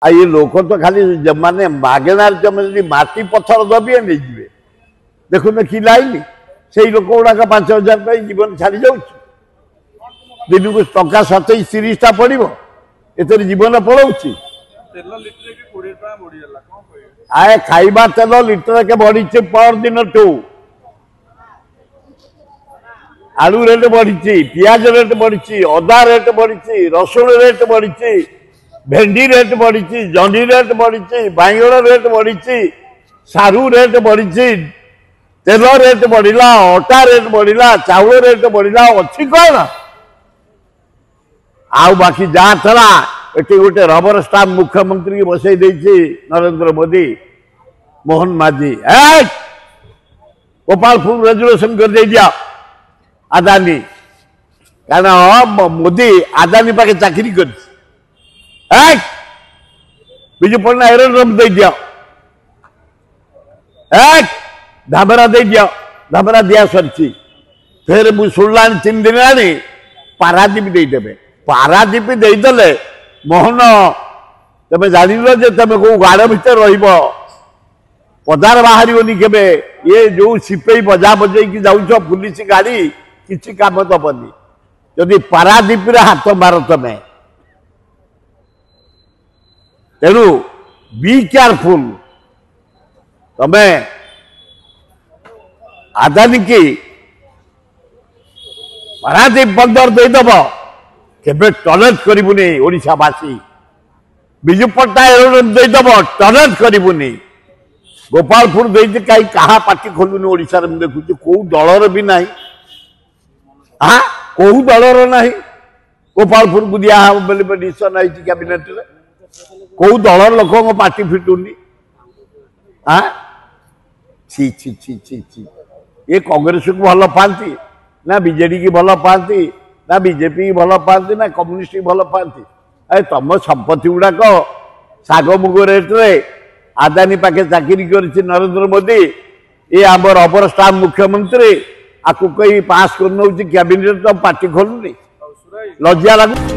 आ ये लोक तो खाली माने मागणार जमी माटी पथर दबिए नहीं जी देखुन कि लाइन से लोक गुड़ाक 5,000 जीवन छाड़ी जा दिन को टका 27-30 पड़ो एतर जीवन पड़ोची आए खाइबा तेल लिटर के बढ़ी पर दिन टू आलू रेट बढ़ी पियाज रेट बढ़ी अदा रेट बढ़ी रसुण रेट बढ़ी भेंडी रेट बढ़ी जंडी रेट बढ़ी बैगण रेट बढ़ी सारू रेट बढ़ी तेल रेट बढ़ला अटा रेट बढ़ला चाउल रेट बढ़ला अच्छी कौन आउ बाकी जहाँ थला एटी गोटे रबर स्टाम्प मुख्यमंत्री बसई देछि नरेंद्र मोदी मोहन माझी गोपालपुर रेजुलेशन कर दे दिया आदानी कारण मोदी आदानी पाखे चाकरी कर विजु पन्ना एरोड्रम दे दिया धाबरा दे दिया धाबरा दिया सरी फिर मुझे शुणला 3 दिन आनी पारादीप देदेवे पारादीप देदेले मोहन तमें जान जे तुम कौ गाड़ भर रदार बाहर के ये जो सिपे बजा बजे जाऊ पुलिस गाड़ी किसी काम दबनी जदि पारादीप हाथ मार तमें तेणु बी केयरफुल तमें आदानी की पारादीप बंदर देदेव केबे टॉलरेट करिबुनी ओडिशावासी विजु पट्टनायक देदेव टॉलरेट करिबुनी गोपालपुर देते कहीं कहा पार्टी खोलुनी ओडिशा रे देखुची को दलर भी नहीं हाँ को दलर नहीं गोपालपुर को दिया बोले डिसीजन आई कैबिनेट रे को दलर लोक पार्टी फिटुनी हाँ छी छी छी छी छी ये कांग्रेस को भल पाती ना बीजेडी की भल पाती ना बीजेपी की भल पाती ना कम्युनिस्ट की भल पाती अरे तुम संपत्ति गुड़ाक शाग मुग रेट रे आदानी पाखे चाकरी कर नरेंद्र मोदी ये आम रबर स्टाम्प मुख्यमंत्री आपको कहीं पास कर कैबिनेट तो पार्टी खोलुनी लज्जा लगू।